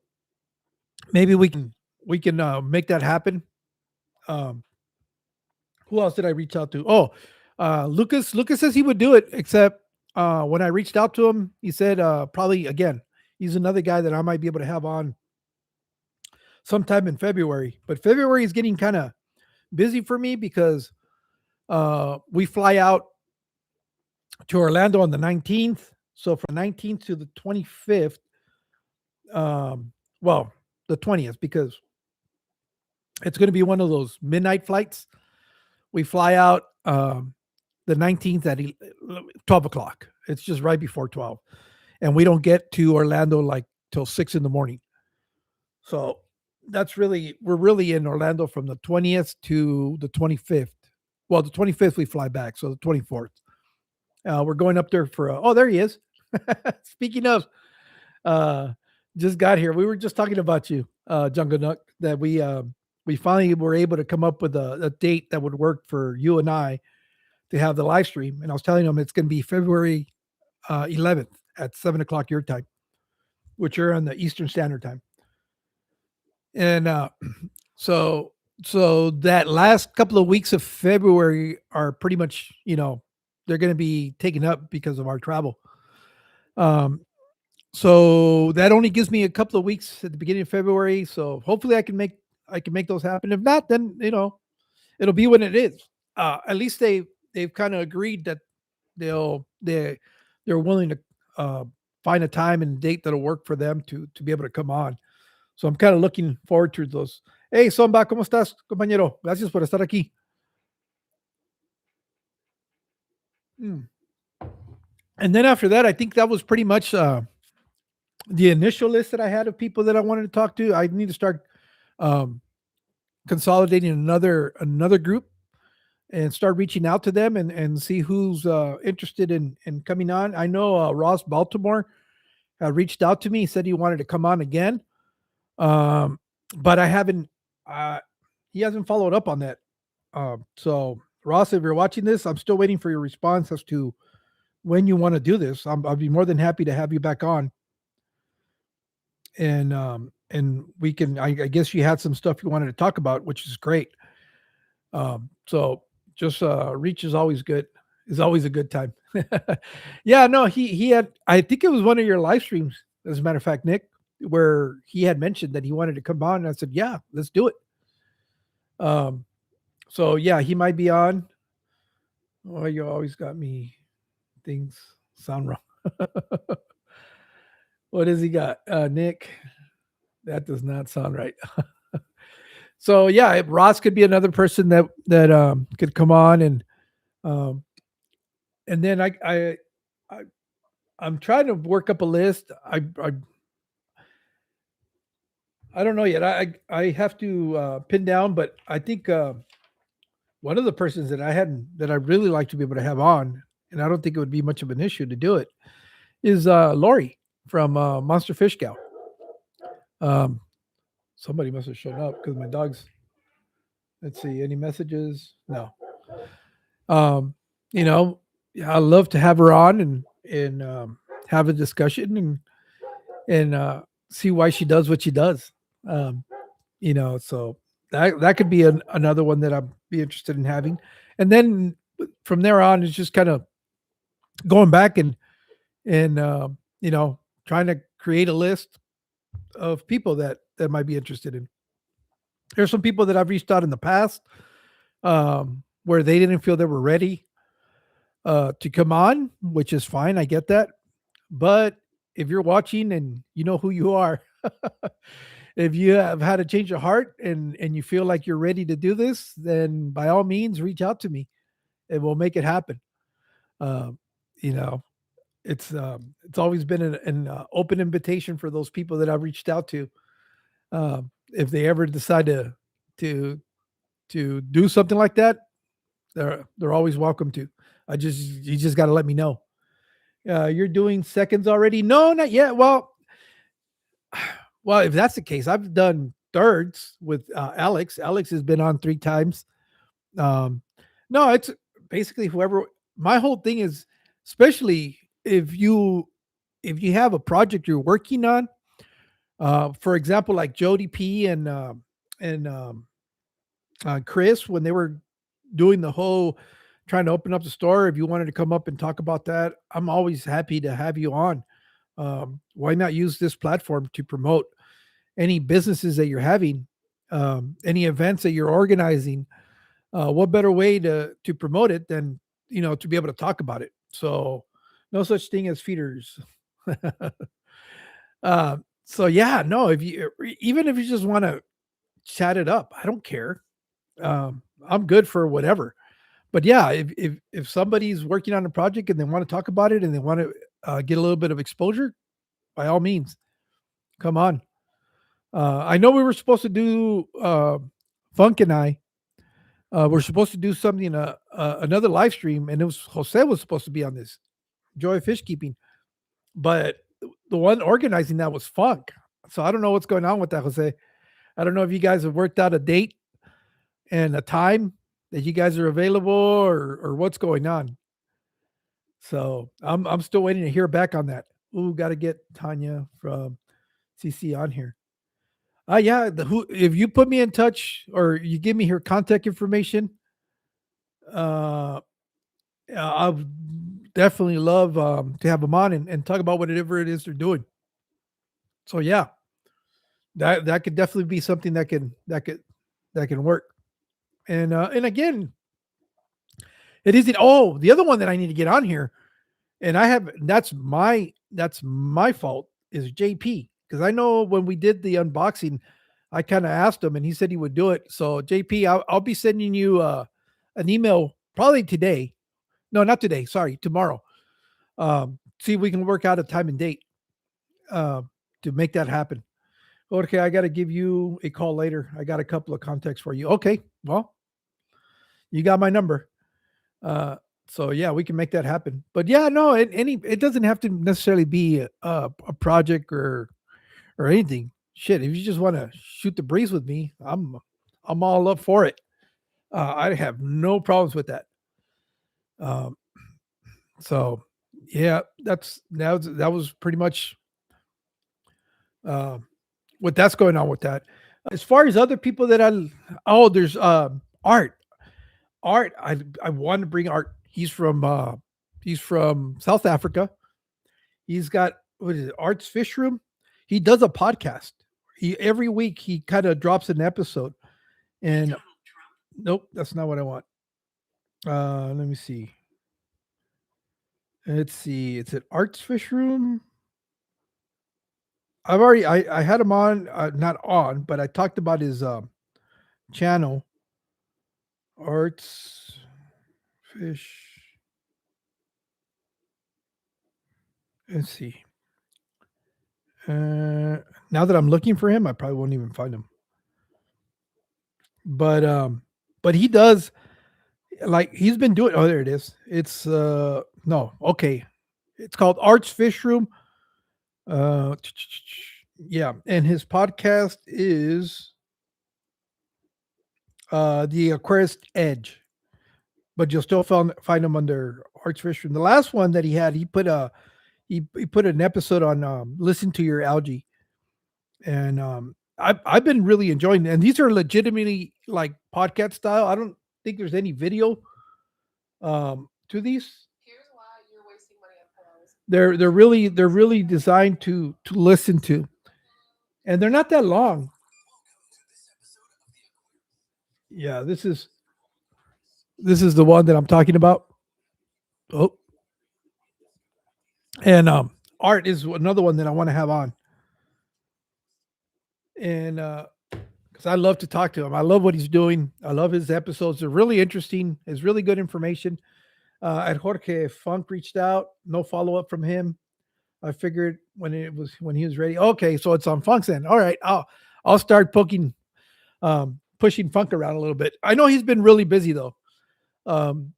maybe we can make that happen. Um, who else did I reach out to? Oh, Lucas. Lucas says he would do it, except when I reached out to him, he said probably again. He's another guy that I might be able to have on sometime in February. But February is getting kind of busy for me because we fly out to Orlando on the 19th. So from the 19th to the 25th, well, the 20th, because it's going to be one of those midnight flights. We fly out the 19th at 12 o'clock. It's just right before 12. And we don't get to Orlando like till 6 in the morning. So we're really in Orlando from the 20th to the 25th. Well, the 25th we fly back. So the 24th. We're going up there for, oh, there he is. Speaking of, uh, just got here. We were just talking about you. Jungle Nut, that we finally were able to come up with a date that would work for you and I to have the live stream. And I was telling him it's going to be February 11th at 7 o'clock your time, which you're on the Eastern Standard Time. And so so that last couple of weeks of February are pretty much, they're going to be taken up because of our travel. Um, so that only gives me a couple of weeks at the beginning of February. So hopefully I can make those happen. If not, then it'll be when it is. At least they've kind of agreed that they'll they they're willing to uh, find a time and date that'll work for them to be able to come on. So I'm kind of looking forward to those. Hey, Somba, ¿cómo estás, compañero? Gracias por estar aquí. Mm. And then after that, I think that was pretty much the initial list that I had of people that I wanted to talk to. I need to start um, consolidating another group and start reaching out to them and see who's interested in coming on. I know Ross Baltimore reached out to me. He said he wanted to come on again, um, but I haven't. Uh, he hasn't followed up on that. So Ross, if you're watching this, I'm still waiting for your response as to when you want to do this. I'll be more than happy to have you back on, and we can. I guess you had some stuff you wanted to talk about, which is great. So just reach is always good. Is always a good time. Yeah, no, he had. I think it was one of your live streams, as a matter of fact, Nick, where he had mentioned that he wanted to come on, and I said, yeah, let's do it. Um, so yeah, he might be on. Oh, you always got me things sound wrong. What has he got? Nick, that does not sound right. So yeah, Ross could be another person that could come on um, and then I I'm trying to work up a list. I don't know yet. I have to pin down, but I think one of the persons that I really like to be able to have on, and I don't think it would be much of an issue to do it, is Lori from Monster Fish Gal. Um, Somebody must have shown up because my dog's. Let's see, any messages? No. Um, you know, yeah, I love to have her on and have a discussion and see why she does what she does. Um, so that could be another one that I'd be interested in having. And then from there on, it's just kind of going back and trying to create a list of people that might be interested in. There's some people that I've reached out in the past where they didn't feel they were ready to come on, which is fine. I get that. But if you're watching and you know who you are, if you have had a change of heart and you feel like you're ready to do this, then by all means reach out to me and we'll make it happen. Um, you know, it's always been an open invitation for those people that I've reached out to. If they ever decide to to do something like that, they're always welcome to. You just got to let me know. You're doing seconds already? No, not yet. Well, if that's the case, I've done thirds with Alex. Alex has been on 3 times. Um, no, it's basically whoever. My whole thing is, especially if you have a project you're working on. For example, like Jody P and Chris, when they were doing the whole trying to open up the store, if you wanted to come up and talk about that, I'm always happy to have you on. Why not use this platform to promote any businesses that you're having, any events that you're organizing? What better way to promote it than to be able to talk about it? So, no such thing as feeders. So yeah, no, if you even if you just want to chat it up, I don't care. I'm good for whatever. But yeah, if somebody's working on a project and they want to talk about it and they want to get a little bit of exposure, by all means, come on. I know we were supposed to do Funk and I. We're supposed to do something another live stream, and it was Jose was supposed to be on this Joy of Fish Keeping, but the one organizing that was Funk. So I don't know what's going on with that, Jose. I don't know if you guys have worked out a date and a time that you guys are available, or what's going on. So I'm still waiting to hear back on that. Ooh, got to get Tanya from CC on here. Yeah, the who if you put me in touch or you give me her contact information, uh, I would definitely love to have them on and talk about whatever it is they're doing. So yeah, that could definitely be something that can work. And again, it isn't. Oh, the other one that I need to get on here, and I have that's my fault is JP because I know when we did the unboxing, I kind of asked him and he said he would do it. So JP, I'll be sending you an email probably today. No, not today. Sorry, tomorrow. See if we can work out a time and date uh, to make that happen. Okay, I got to give you a call later. I got a couple of contacts for you. Okay, well, you got my number. Uh, so yeah, we can make that happen. But yeah, no, it doesn't have to necessarily be a project or anything. Shit, if you just want to shoot the breeze with me, I'm all up for it. I have no problems with that. Um, so yeah, that was pretty much uh, what that's going on with that. As far as other people that there's Art. Art, I want to bring Art. He's from South Africa. He's got what is it, Art's Fish Room. He does a podcast. He every week he kind of drops an episode. And nope, that's not what I want. Let me see. Let's see. It's at Art's Fish Room. I had him on, not on, but I talked about his channel, Arts Fish. Let's see. Now that I'm looking for him, I probably won't even find him. But he does, like, he's been doing. Oh, there it is. It's no, okay. It's called Arts Fish Room. Uh, yeah, and his podcast is the Aquarist Edge, but you'll still find him under Arts Fish Room. The last one that he had, he put an episode on listen to your algae, and I've been really enjoying it. And these are legitimately like podcast style. I don't think there's any video to these. They're really designed to listen to, and they're not that long. Yeah, this is the one that I'm talking about. Oh, and Art is another one that I want to have on, and because I love to talk to him. I love what he's doing. I love his episodes. They're really interesting. It's really good information. At Jorge Funk reached out, no follow up from him. I figured when he was ready. Okay, so it's on Funk's end. All right, I'll start pushing Funk around a little bit. I know he's been really busy though. Um,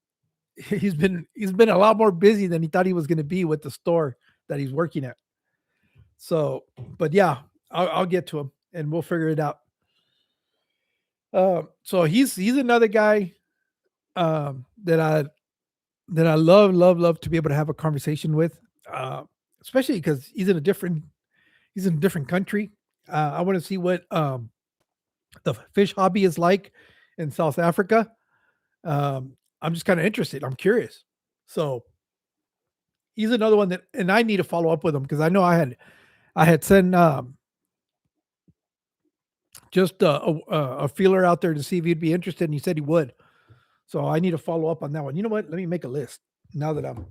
he's been a lot more busy than he thought he was going to be with the store that he's working at. So, but yeah, I'll get to him and we'll figure it out. So he's another guy that I love to be able to have a conversation with, uh, especially because he's in a different country. I want to see what the fish hobby is like in South Africa. I'm just kind of interested. I'm curious. So he's another one that, and I need to follow up with him because I know I had sent just a feeler out there to see if he'd be interested, and he said he would. So I need to follow up on that one. You know what? Let me make a list now that I'm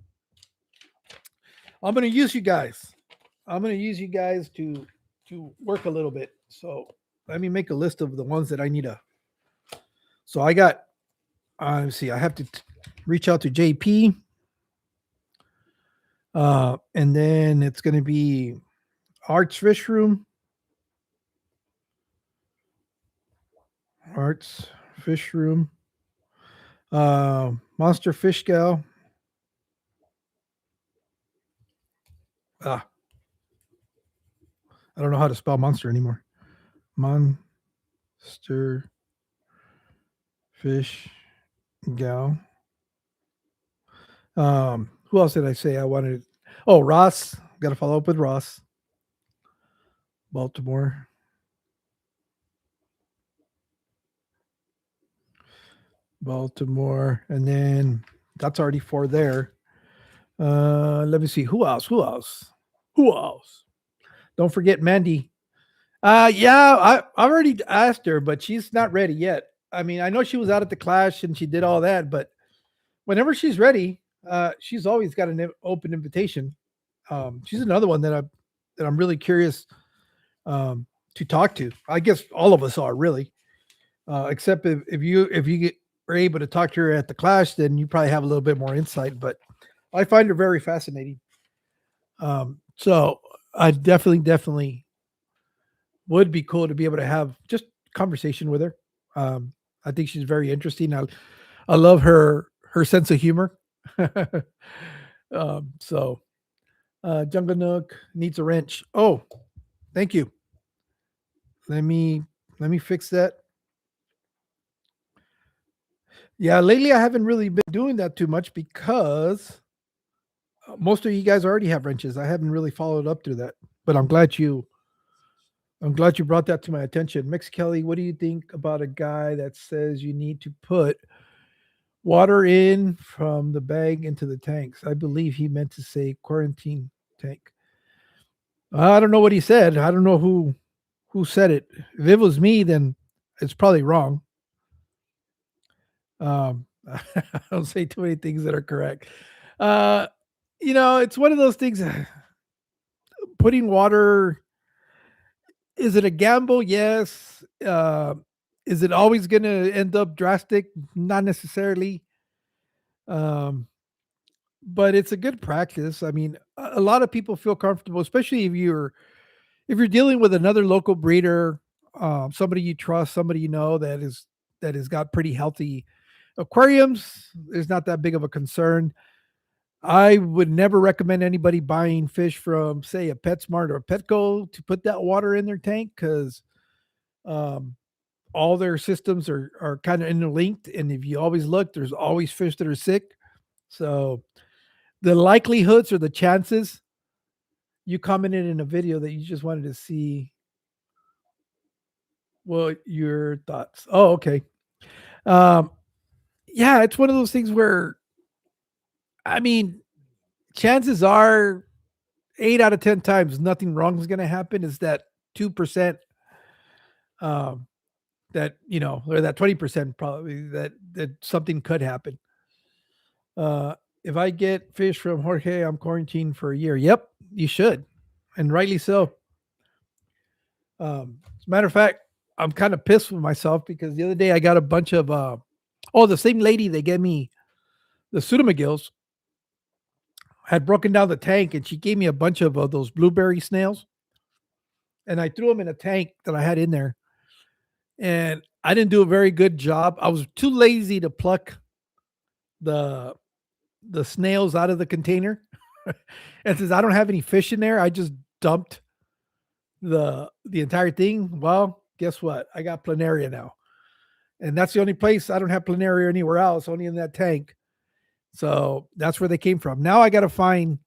going to use you guys. I'm going to use you guys to work a little bit. So let me make a list of the ones that I need to. So I got. Let's see. I have to reach out to JP, and then it's going to be Arts Fish Room, Arts Fish Room, Monster Fish Gal. Ah, I don't know how to spell monster anymore. Mon Stir fish gal. Who else did I say I wanted? Oh, Ross. Got to follow up with Ross. Baltimore. Baltimore. And then that's already 4 there. Let me see. Who else? Who else? Who else? Don't forget Mandy. Yeah, I already asked her, but she's not ready yet. I mean, I know she was out at the Clash and she did all that, but whenever she's ready, she's always got an open invitation. She's another one that I'm really curious to talk to. I guess all of us are really, except if you are able to talk to her at the Clash, then you probably have a little bit more insight. But I find her very fascinating. So I definitely would be cool to be able to have just conversation with her. I think she's very interesting. I love her sense of humor. So Jungle Nook needs a wrench. Oh, thank you. Let me let me fix that. Yeah, lately I haven't really been doing that too much because most of you guys already have wrenches. I haven't really followed up to that, but I'm glad you brought that to my attention. Mix Kelly, what do you think about a guy that says you need to put water in from the bag into the tanks? I believe he meant to say quarantine tank. I don't know what he said. I don't know who said it. If it was me, then it's probably wrong. I don't say too many things that are correct. Uh, it's one of those things. Putting water, is it a gamble? Yes. Is it always going to end up drastic? Not necessarily. Um, but it's a good practice. I mean, a lot of people feel comfortable, especially if you're dealing with another local breeder, somebody you trust, somebody you know that has got pretty healthy aquariums. There's not that big of a concern. I would never recommend anybody buying fish from, say, a PetSmart or a Petco to put that water in their tank because um, all their systems are kind of interlinked, and if you always look, there's always fish that are sick. So the likelihoods or the chances, you commented in a video that you just wanted to see what your thoughts. Oh, okay. Um, yeah, it's one of those things where I mean, chances are 8 out of 10 times nothing wrong is going to happen. Is that 2% um, that or that 20% probably that something could happen. Uh, if I get fish from Jorge, I'm quarantined for a year. Yep, you should, and rightly so. As a matter of fact, I'm kind of pissed with myself because the other day I got a bunch of the same lady that gave me the Pseudomagills had broken down the tank and she gave me a bunch of those blueberry snails and I threw them in a tank that I had in there and I didn't do a very good job. I was too lazy to pluck the the snails out of the container. And since I don't have any fish in there, I just dumped the entire thing. Well, guess what? I got planaria now. And that's the only place I don't have planaria anywhere else, only in that tank. So that's where they came from. Now I got to find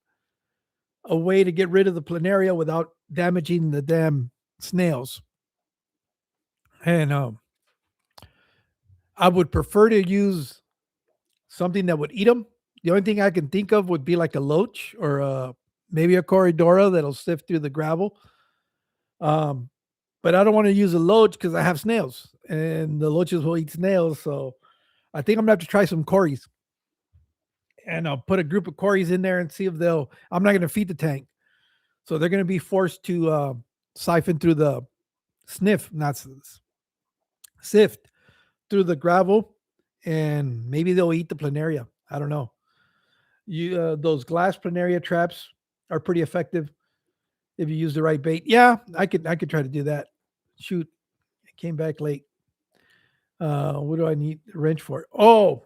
a way to get rid of the planaria without damaging the damn snails. And I would prefer to use something that would eat them. The only thing I can think of would be like a loach or maybe a corridora that'll sift through the gravel. Um, but I don't want to use a loach because I have snails and the loaches will eat snails. So I think I'm gonna have to try some cories and I'll put a group of cories in there and see if they'll. I'm not gonna feed the tank, so they're gonna be forced to siphon through the sniff, not sift through the gravel, and maybe they'll eat the planaria. I don't know. You those glass planaria traps are pretty effective if you use the right bait. Yeah, I could try to do that. Shoot, it came back late. What do I need a wrench for? Oh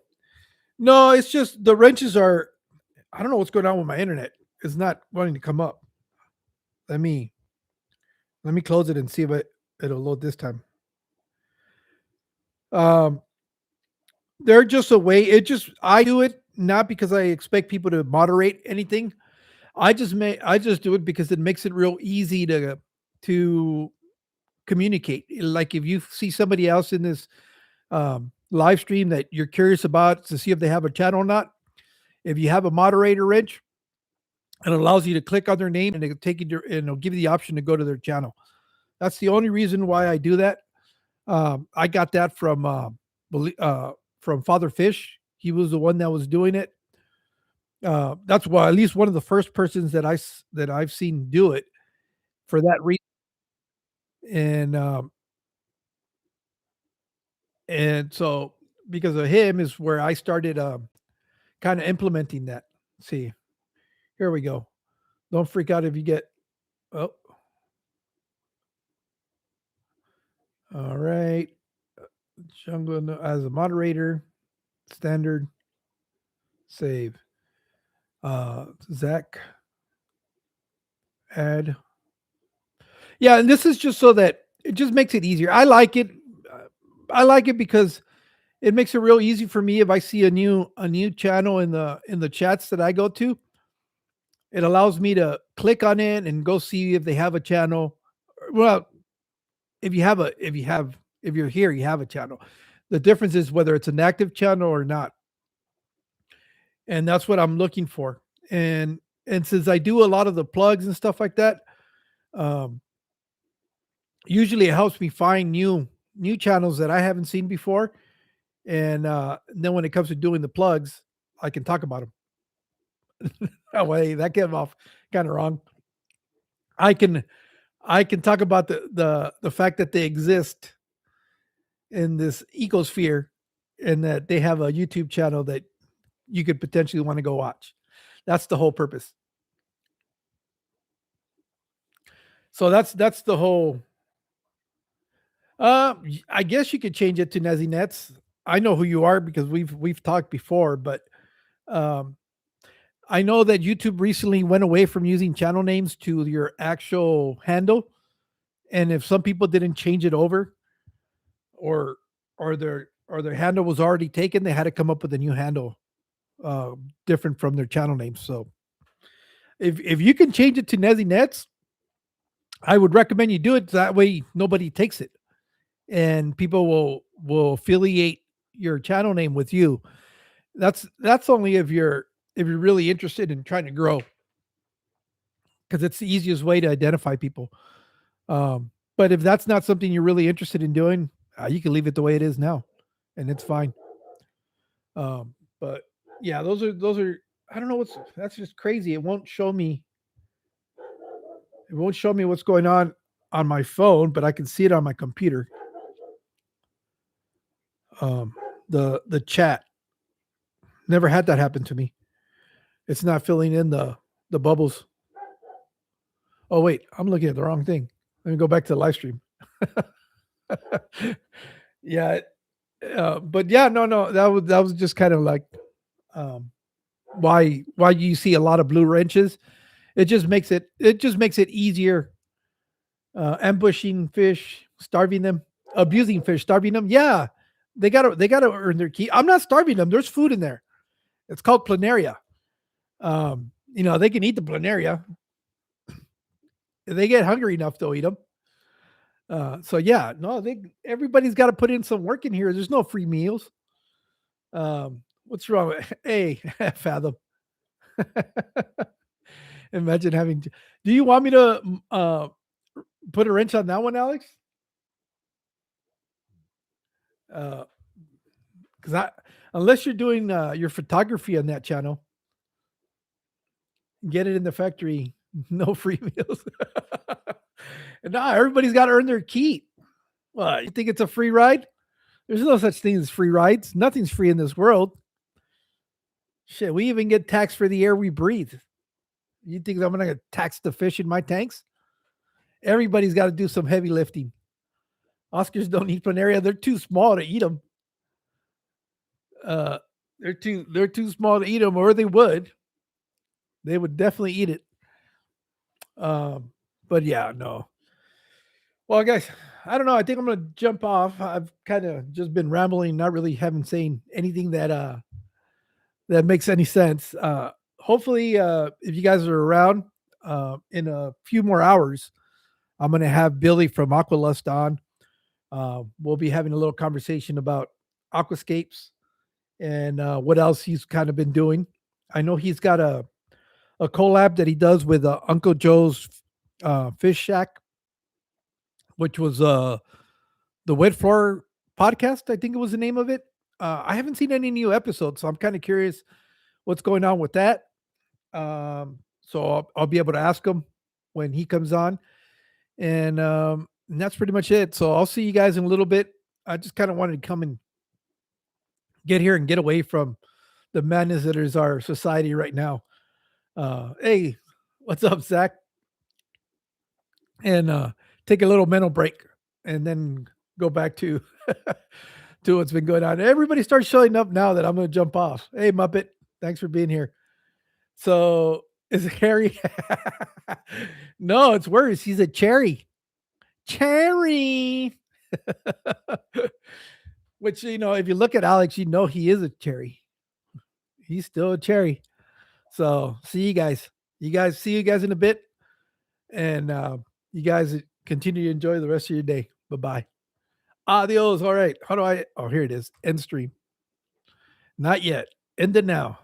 no, it's just the wrenches are. I don't know what's going on with my internet. It's not wanting to come up. Let me let me close it and see if it'll load this time. Um, they're just a way. It just I do it not because I expect people to moderate anything. I just do it because it makes it real easy to communicate. Like if you see somebody else in this live stream that you're curious about to see if they have a channel or not, if you have a moderator wrench, it allows you to click on their name and it'll take you to, and it'll give you the option to go to their channel. That's the only reason why I do that. I got that from Father Fish. He was the one that was doing it. That's why at least one of the first persons that I've seen do it for that reason. And and so because of him is where I started kind of implementing that. Let's see, here we go. Don't freak out if you get. Oh, all right. Jungle as a moderator, standard, save. Zach, add. Yeah, and this is just so that it just makes it easier. I like it. I like it because it makes it real easy for me if I see a new channel in the chats that I go to. It allows me to click on it and go see if they have a channel. Well, if you're here, you have a channel. The difference is whether it's an active channel or not, and that's what I'm looking for. And since I do a lot of the plugs and stuff like that, um, usually it helps me find new channels that I haven't seen before. And then when it comes to doing the plugs, I can talk about them. That way, that came off kind of wrong. I can I can talk about the fact that they exist in this ecosphere and that they have a YouTube channel that you could potentially want to go watch. That's the whole purpose. So that's the whole. I guess you could change it to Nezzy Nets. I know who you are because we've talked before, but um, I know that YouTube recently went away from using channel names to your actual handle, and if some people didn't change it over, or their handle was already taken, they had to come up with a new handle, different from their channel name. So if you can change it to Nezzy Nets, I would recommend you do it. That way, nobody takes it, and people will affiliate your channel name with you. That's only if you're really interested in trying to grow, because it's the easiest way to identify people. But if that's not something you're really interested in doing, you can leave it the way it is now, and it's fine. But yeah, those are. I don't know what's that's just crazy. It won't show me what's going on my phone, but I can see it on my computer. Um, the chat never had that happen to me. It's not filling in the bubbles. Oh wait, I'm looking at the wrong thing. Let me go back to the live stream. Yeah, but yeah, no, that was just kind of like um, why you see a lot of blue wrenches. It just makes it easier, ambushing fish, starving them, abusing fish, starving them. Yeah, they gotta earn their keep. I'm not starving them. There's food in there. It's called planaria. They can eat the planaria. If they get hungry enough, they'll eat them. So yeah, no, everybody's got to put in some work in here. There's no free meals. What's wrong with hey Fathom? Imagine having. Do you want me to put a wrench on that one, Alex? Because I unless you're doing your photography on that channel, get it in the factory. No free meals. And now everybody's got to earn their keep. Well, you think it's a free ride? There's no such thing as free rides. Nothing's free in this world. Shit, we even get taxed for the air we breathe. You think I'm going to tax the fish in my tanks? Everybody's got to do some heavy lifting. Oscars don't eat planaria. They're too small to eat them. Uh, they're too small to eat them, or they would. They would definitely eat it. Um, but yeah, no. Well, guys, I don't know. I think I'm gonna jump off. I've kind of just been rambling, not really having saying anything that makes any sense. Hopefully, if you guys are around in a few more hours, I'm gonna have Billy from Aqualust on. We'll be having a little conversation about aquascapes and what else he's kind of been doing. I know he's got a collab that he does with Uncle Joe's Fish Shack, which was the Wet Floor podcast. I think it was the name of it. I haven't seen any new episodes, so I'm kind of curious what's going on with that. So I'll be able to ask him when he comes on, and that's pretty much it. So I'll see you guys in a little bit. I just kind of wanted to come and get here and get away from the madness that is our society right now. Hey, what's up, Zach? And take a little mental break, and then go back to to what's been going on. Everybody starts showing up now that I'm going to jump off. Hey, Muppet, thanks for being here. So is it Harry? No, it's worse. He's a cherry. Cherry. Which, if you look at Alex, you know he is a cherry. He's still a cherry. So see you guys. See you guys in a bit. And you guys continue to enjoy the rest of your day. Bye bye. Adios. All right. How do I? Oh, here it is. End stream. Not yet. End it now.